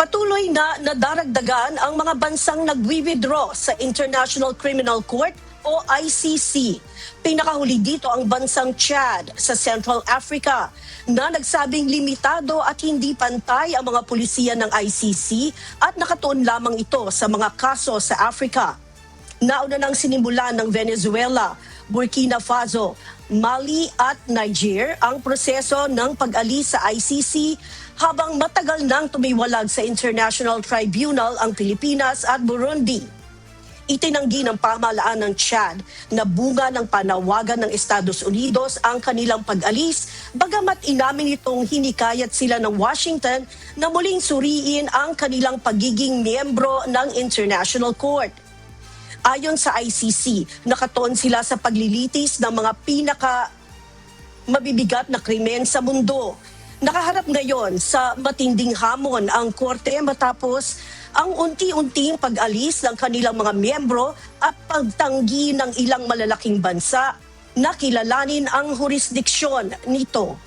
Patuloy na nadaragdagan ang mga bansang nagwi-withdraw sa International Criminal Court o ICC. Pinakahuli dito ang bansang Chad sa Central Africa na nagsabing limitado at hindi pantay ang mga pulisiya ng ICC at nakatuon lamang ito sa mga kaso sa Africa. Nauna nang sinimulan ng Venezuela, Burkina Faso, Mali at Niger ang proseso ng pag-alis sa ICC habang matagal nang tumiwalag sa International Tribunal ang Pilipinas at Burundi. Itinanggi ng pamahalaan ng Chad na bunga ng panawagan ng Estados Unidos ang kanilang pag-alis, bagamat inamin itong hinikayat sila ng Washington na muling suriin ang kanilang pagiging miyembro ng International Court. Ayon sa ICC, nakatuon sila sa paglilitis ng mga mabibigat na krimen sa mundo. Nakaharap ngayon sa matinding hamon ang korte matapos ang unti-unting pag-alis ng kanilang mga miyembro at pagtanggi ng ilang malalaking bansa na kilalanin ang jurisdiksyon nito.